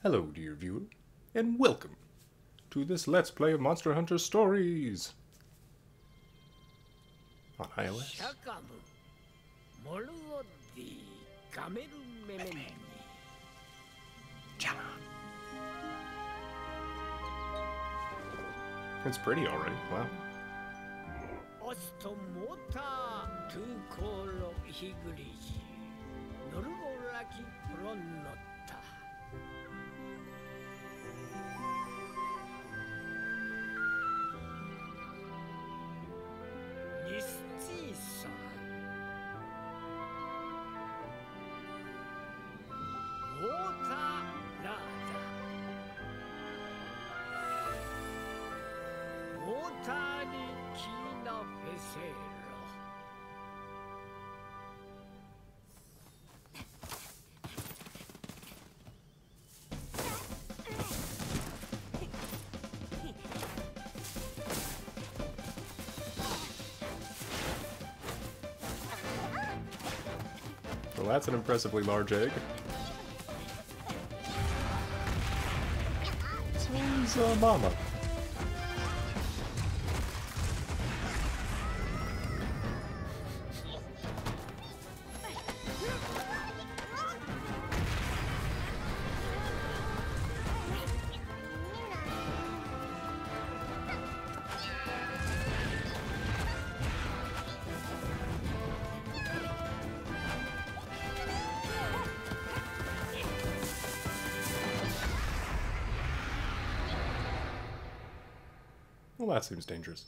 Hello, dear viewer, and welcome to this Let's Play of Monster Hunter Stories on iOS. It's pretty already, wow. Well, that's an impressively large egg. This one's mama. Well, that seems dangerous.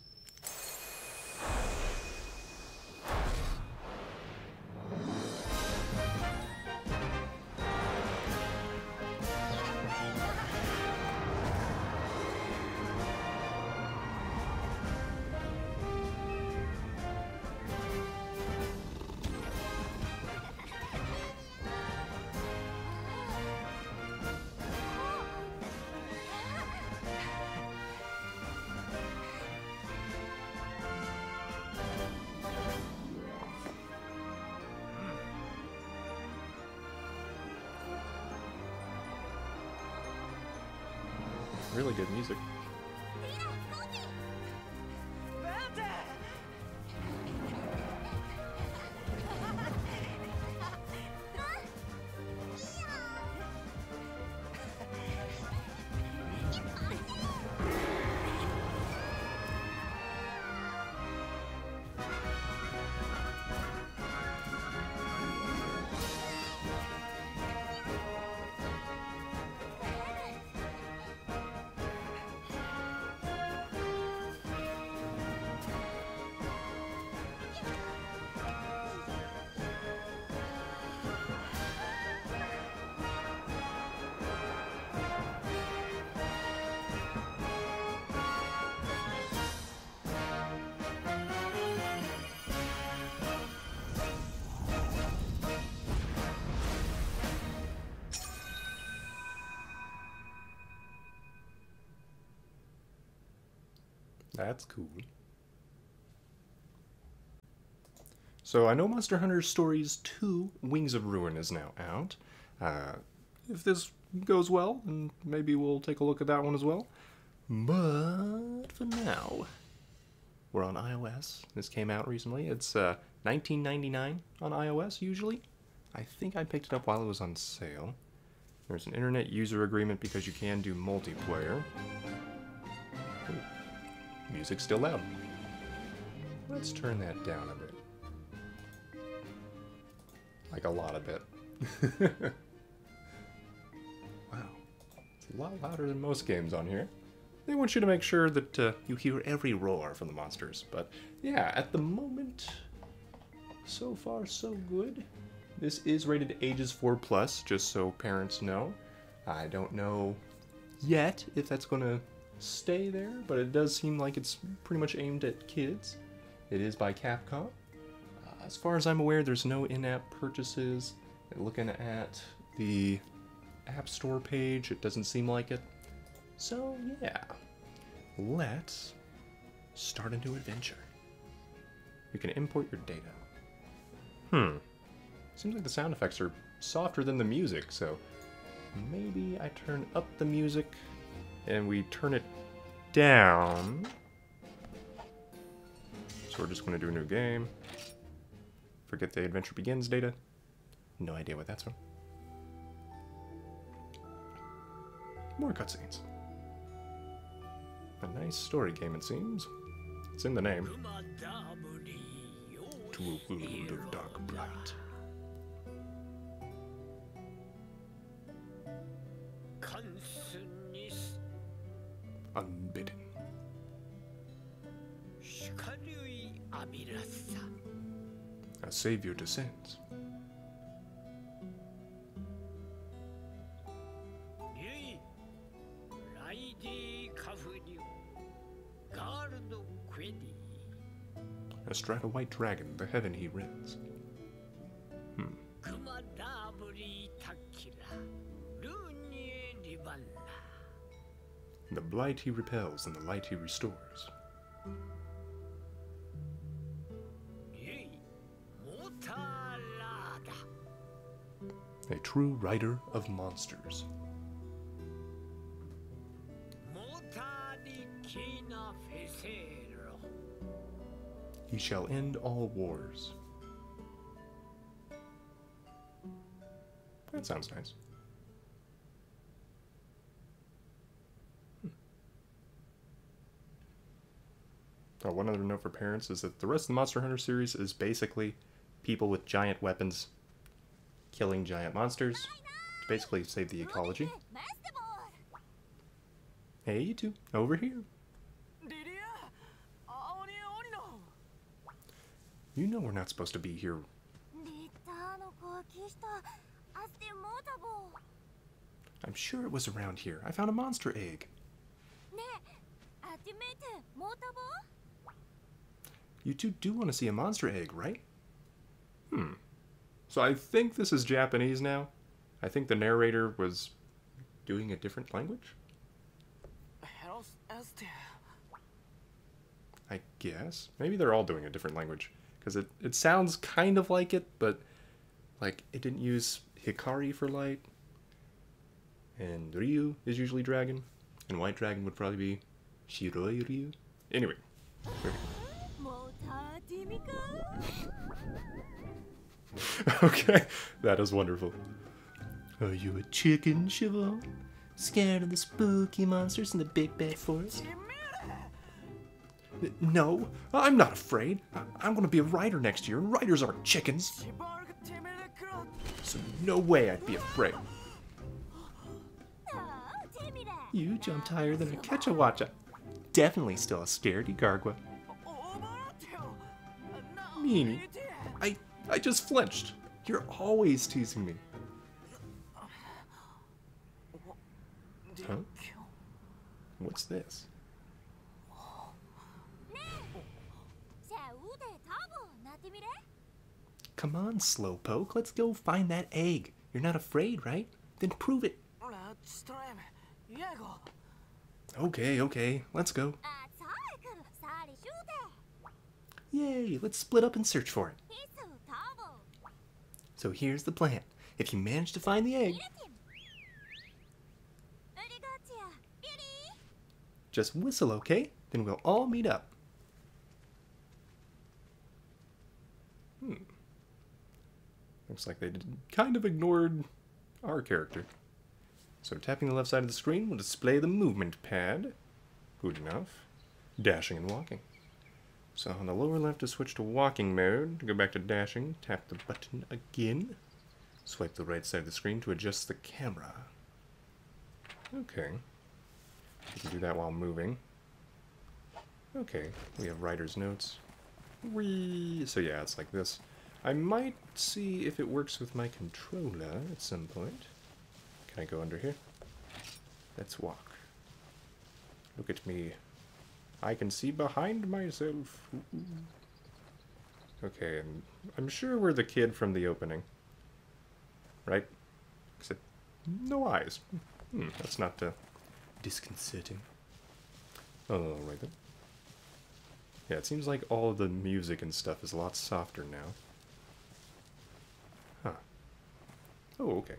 Really good music. That's cool. So I know Monster Hunter Stories 2 Wings of Ruin is now out. If this goes well, then maybe we'll take a look at that one as well. But for now, we're on iOS. This came out recently. It's $19.99 on iOS usually. I think I picked it up while it was on sale. There's an internet user agreement because you can do multiplayer. Ooh. Music's still loud. Let's turn that down a bit. Like a lot of bit. Wow. It's a lot louder than most games on here. They want you to make sure that you hear every roar from the monsters. But yeah, at the moment, so far so good. This is rated ages 4+, just so parents know. I don't know yet if that's going to stay there, but it does seem like it's pretty much aimed at kids. It is by Capcom. As far as I'm aware, there's no in-app purchases. Looking at the App Store page, it doesn't seem like it. So yeah, let's start a new adventure. You can import your data. Seems like the sound effects are softer than the music, so maybe I turn up the music and we turn it down. So we're just going to do a new game. Forget the Adventure Begins data. No idea what that's from. More cutscenes. A nice story game, it seems. It's in the name. To a world of dark bright. Unbidden. A savior descends. Astride a white dragon, the heaven he rends. The blight he repels and the light he restores. A true rider of monsters. He shall end all wars. That sounds nice. Oh, one other note for parents is that the rest of the Monster Hunter series is basically people with giant weapons killing giant monsters to basically save the ecology. Hey, you two, over here. You know we're not supposed to be here. I'm sure it was around here. I found a monster egg. You two do want to see a monster egg, right? So I think this is Japanese now. I think the narrator was doing a different language. I guess. Maybe they're all doing a different language. Because it sounds kind of like it, but like it didn't use Hikari for light. And Ryu is usually dragon. And white dragon would probably be Shiroi Ryu. Anyway. Okay, that is wonderful. Are you a chicken, Siobhan? Scared of the spooky monsters in the big bad forest? No, I'm not afraid. I'm going to be a rider next year, and riders aren't chickens. So no way I'd be afraid. You jumped higher than a Kechawacha. Definitely still a scaredy gargwa. Meanie, I just flinched. You're always teasing me. Huh? What's this? Come on, Slowpoke. Let's go find that egg. You're not afraid, right? Then prove it. Okay. Let's go. Yay, let's split up and search for it. So here's the plan. If you manage to find the egg, just whistle, okay? Then we'll all meet up. Looks like they kind of ignored our character. So tapping the left side of the screen will display the movement pad. Good enough. Dashing and walking. So on the lower left to switch to walking mode. To go back to dashing, tap the button again. Swipe the right side of the screen to adjust the camera. Okay. You can do that while moving. Okay, we have writer's notes. Whee! So yeah, it's like this. I might see if it works with my controller at some point. Can I go under here? Let's walk. Look at me. I can see behind myself. Ooh. Okay, and I'm sure we're the kid from the opening. Right? Except no eyes. That's not disconcerting. Oh, right then. Yeah, it seems like all of the music and stuff is a lot softer now. Huh. Oh, okay.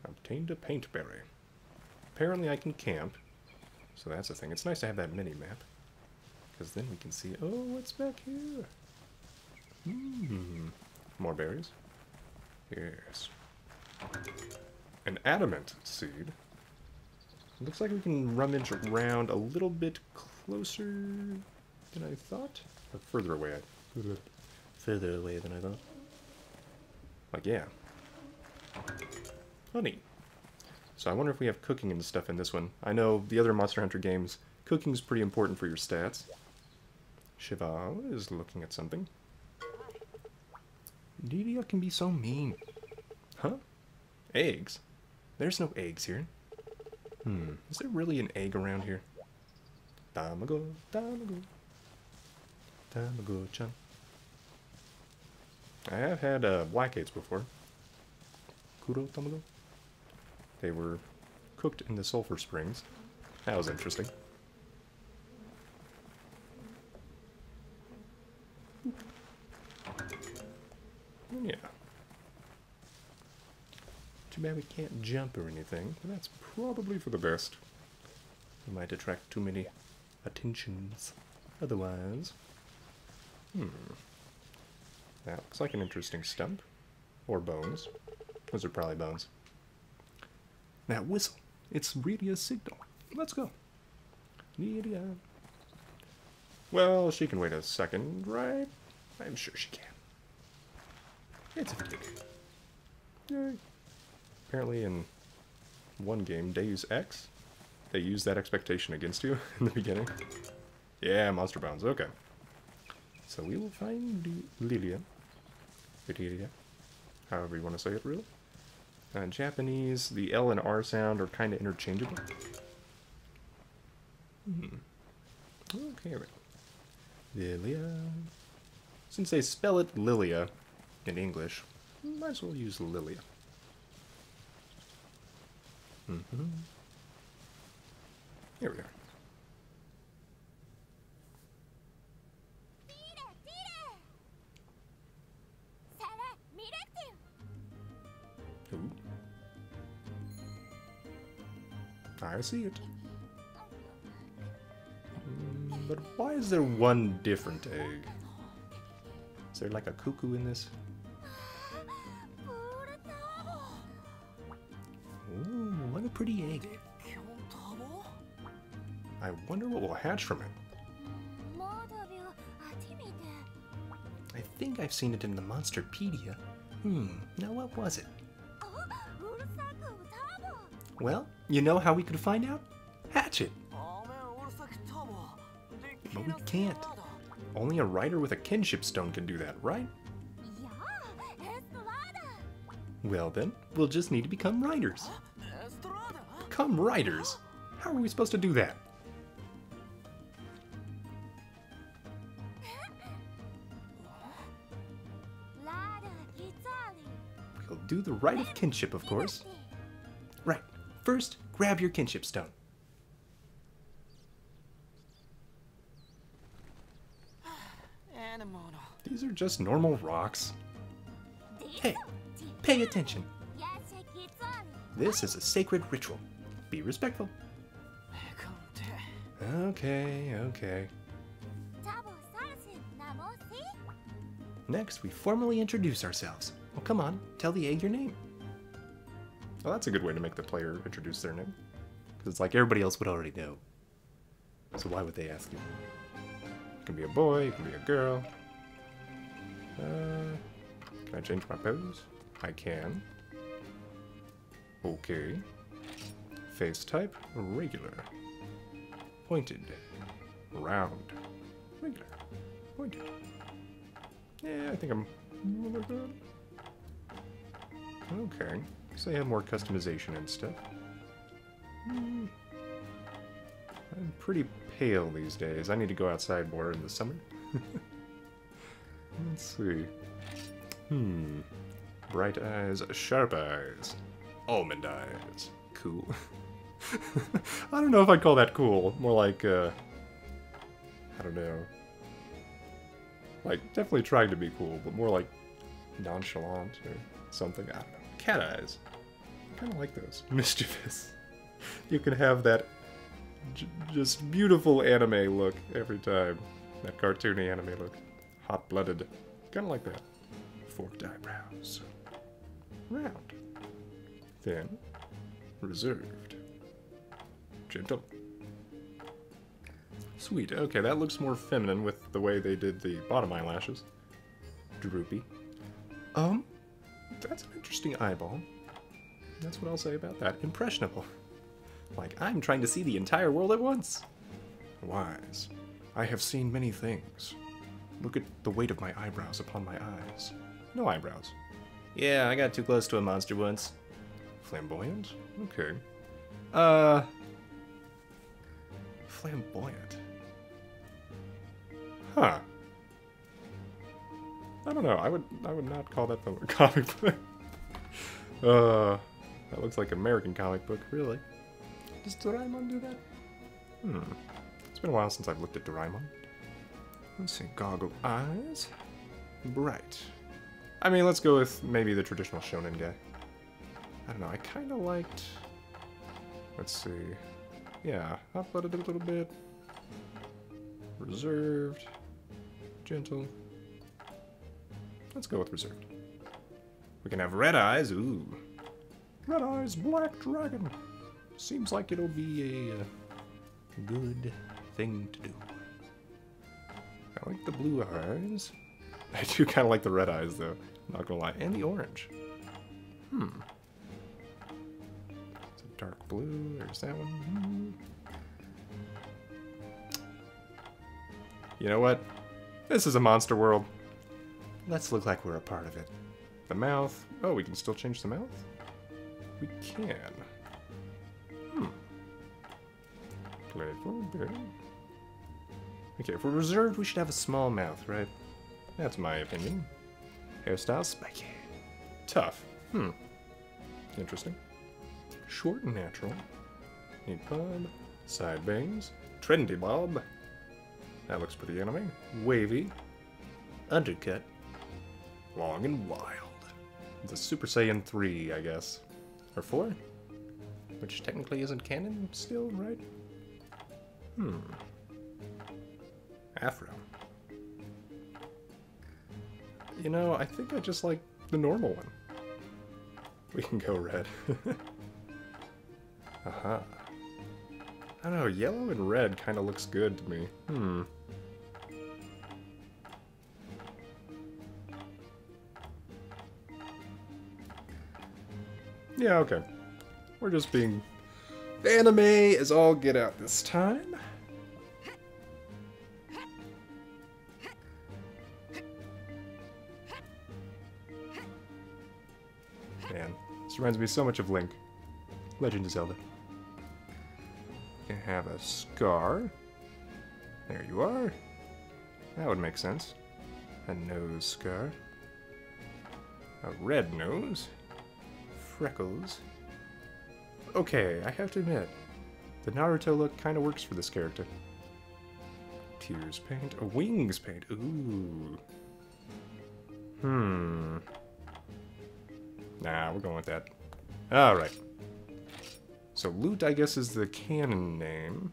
Obtained a paint berry. Apparently I can camp, so that's a thing. It's nice to have that mini-map, because then we can see, oh, what's back here? More berries. Yes. An adamant seed. Looks like we can rummage around a little bit closer than I thought. Or further away. Further away than I thought. Like, yeah. Honey. So I wonder if we have cooking and stuff in this one. I know the other Monster Hunter games, cooking's pretty important for your stats. Cheval is looking at something. Nebula can be so mean. Huh? Eggs? There's no eggs here. Is there really an egg around here? Tamago, tamago. Tamago-chan. I have had black eggs before. Kuro tamago. They were cooked in the sulfur springs. That was interesting. Yeah. Too bad we can't jump or anything, but that's probably for the best. We might attract too many attentions otherwise. That looks like an interesting stump. Or bones. Those are probably bones. That whistle. It's really a signal. Let's go. Yeah. Well, she can wait a second, right? I'm sure she can. It's a video game. Yay. Apparently in one game, Deus Ex, they use that expectation against you in the beginning. Yeah, monster bounds. Okay. So we will find Lilia. Lilia. However you want to say it, really. Japanese, the L and R sound are kind of interchangeable. Okay, right. Lilia. Since they spell it Lilia in English, might as well use Lilia. Here we are. Ooh. I see it. But why is there one different egg? Is there like a cuckoo in this? Ooh, what a pretty egg. I wonder what will hatch from it. I think I've seen it in the Monsterpedia. Now what was it? Well, you know how we could find out? Hatch it! But we can't. Only a writer with a kinship stone can do that, right? Well then, we'll just need to become writers. Become writers? How are we supposed to do that? We'll do the rite of kinship, of course. Right. First, grab your kinship stone. These are just normal rocks. Hey, pay attention. This is a sacred ritual. Be respectful. Okay. Next, we formally introduce ourselves. Well, come on, tell the egg your name. Well, that's a good way to make the player introduce their name. Because it's like everybody else would already know. So why would they ask you? It can be a boy, it can be a girl. Can I change my pose? I can. Okay. Face type, regular. Pointed. Round. Regular. Pointed. Yeah, I think I'm... Okay. So they have more customization and stuff. I'm pretty pale these days. I need to go outside more in the summer. Let's see. Bright eyes, sharp eyes, almond eyes. Cool. I don't know if I'd call that cool. More like, I don't know. Like, definitely trying to be cool, but more like nonchalant or something. I don't know. cat eyes. I kind of like those. Mischievous. You can have that just beautiful anime look every time. That cartoony anime look. Hot-blooded. Kind of like that. Forked eyebrows. Round. Thin. Reserved. Gentle. Sweet. Okay, that looks more feminine with the way they did the bottom eyelashes. Droopy. That's an interesting eyeball. That's what I'll say about that. Impressionable. Like, I'm trying to see the entire world at once. Wise. I have seen many things. Look at the weight of my eyebrows upon my eyes. No eyebrows. Yeah, I got too close to a monster once. Flamboyant? Okay. Flamboyant. Huh. I don't know. I would not call that from a comic book. That looks like an American comic book, really. Does Doraemon do that? It's been a while since I've looked at Doraemon. Let's see. Goggle eyes. Bright. I mean, let's go with maybe the traditional shonen guy. I don't know. I kind of liked... Let's see. Yeah. Hot-blooded a little bit. Reserved. Gentle. Let's go with reserved. We can have red eyes. Ooh. Red eyes, black dragon. Seems like it'll be a good thing to do. I like the blue eyes. I do kind of like the red eyes, though. Not gonna lie. And the orange. It's a dark blue. There's that one. You know what? This is a monster world. Let's look like we're a part of it. The mouth. Oh, we can still change the mouth? We can. Playful, good. Okay, if we're reserved, we should have a small mouth, right? That's my opinion. Hairstyle, spiky. Tough. Interesting. Short and natural. Neat bob. Side bangs. Trendy bob. That looks pretty anime. Wavy. Undercut. Long and wild. It's a Super Saiyan 3, I guess. Or 4? Which technically isn't canon still, right? Afro. You know, I think I just like the normal one. We can go red. Aha. I don't know, yellow and red kind of looks good to me. Yeah, okay. We're just being... Anime is all get out this time. Man, this reminds me so much of Link. Legend of Zelda. You have a scar. There you are. That would make sense. A nose scar. A red nose. Freckles. Okay, I have to admit, the Naruto look kind of works for this character. Tears paint. A wings paint. Ooh. Nah, we're going with that. Alright. So Loot, I guess, is the canon name.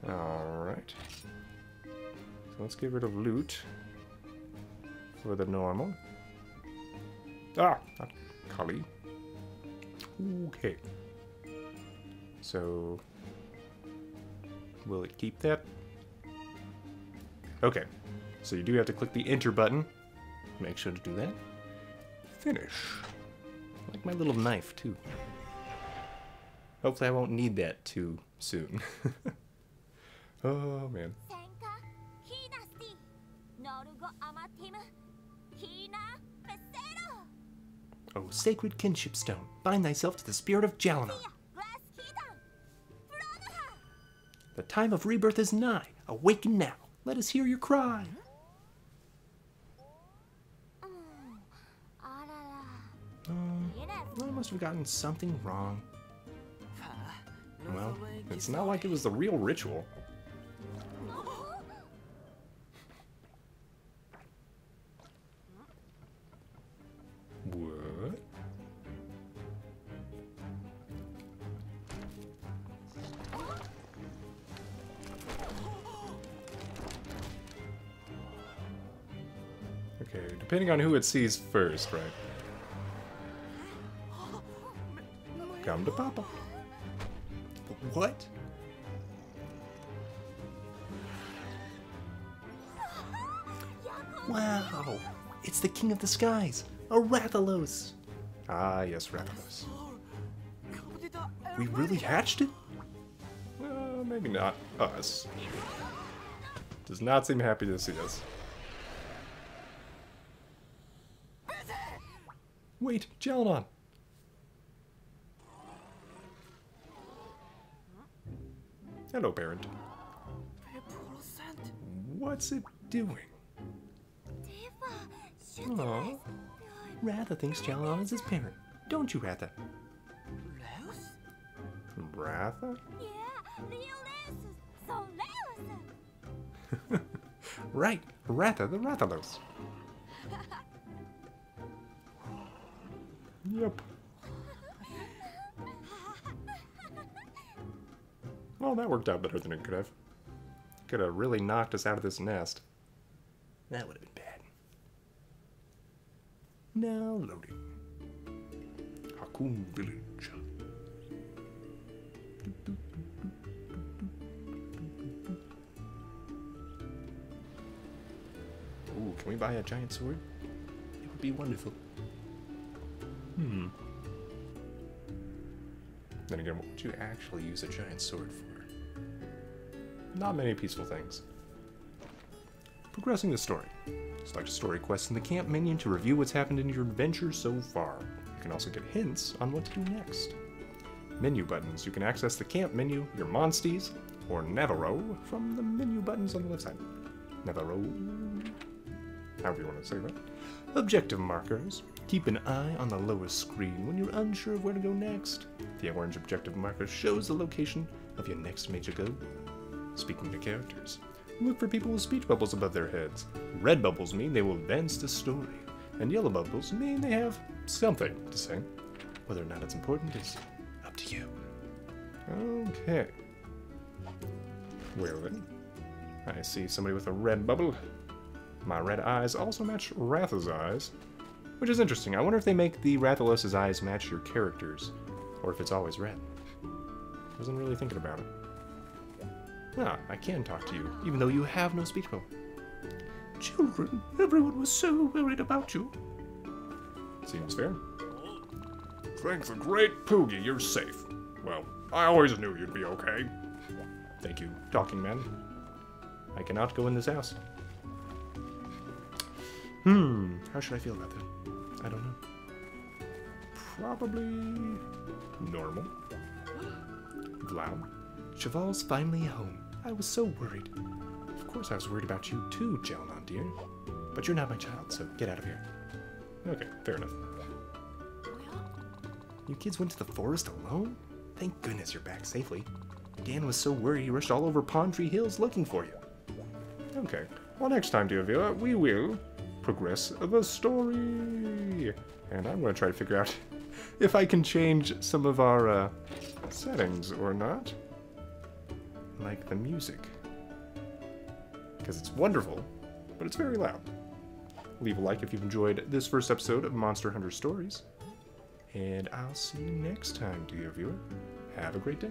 Alright. So let's get rid of Loot for the normal. Ah! Not Kali. Okay. So... will it keep that? Okay. So you do have to click the enter button. Make sure to do that. Finish. I like my little knife, too. Hopefully I won't need that too soon. Oh, man. Oh, sacred kinship stone, bind thyself to the spirit of Jalana. The time of rebirth is nigh. Awaken now. Let us hear your cry. I must have gotten something wrong. Well, it's not like it was the real ritual. What? Okay, depending on who it sees first, right? Come to Papa. What? Wow! It's the King of the Skies, a Rathalos! Ah, yes, Rathalos. We really hatched it? Maybe not us. Does not seem happy to see us. Wait, Jalanon! Hello, parent. What's it doing? Aww. Ratha thinks Jalanon is his parent. Don't you, Ratha? Ratha? Right, Ratha the Rathalos. Yep. Well, that worked out better than it could have. Could have really knocked us out of this nest. That would have been bad. Now loading. Hakun Village. Ooh, can we buy a giant sword? It would be wonderful. Then again, what would you actually use a giant sword for? Not many peaceful things. Progressing the story. Select a story quest in the camp menu to review what's happened in your adventure so far. You can also get hints on what to do next. Menu buttons. You can access the camp menu, your Monsties, or Nebula from the menu buttons on the left side. Nebula. However you want to say that. Objective markers. Keep an eye on the lower screen when you're unsure of where to go next. The orange objective marker shows the location of your next major goal. Speaking to characters, look for people with speech bubbles above their heads. Red bubbles mean they will advance the story, and yellow bubbles mean they have something to say. Whether or not it's important is up to you. Okay. Well then, I see somebody with a red bubble. My red eyes also match Ratha's eyes, which is interesting. I wonder if they make the Rathalos' eyes match your characters, or if it's always red. Wasn't really thinking about it. Ah, I can talk to you, even though you have no speech bubble. Children, everyone was so worried about you. Seems fair. Thanks a great Poogie, you're safe. Well, I always knew you'd be okay. Thank you, talking man. I cannot go in this house. How should I feel about that? I don't know. Probably normal. Vlau. Cheval's finally home. I was so worried. Of course I was worried about you too, Jalanon dear. But you're not my child, so get out of here. Okay, fair enough. You kids went to the forest alone? Thank goodness you're back safely. Dan was so worried he rushed all over Pond Tree Hills looking for you. Okay, well next time, dear viewer, we will progress the story. And I'm going to try to figure out if I can change some of our settings or not. Like the music. Because it's wonderful, but it's very loud. Leave a like if you've enjoyed this first episode of Monster Hunter Stories. And I'll see you next time, dear viewer. Have a great day.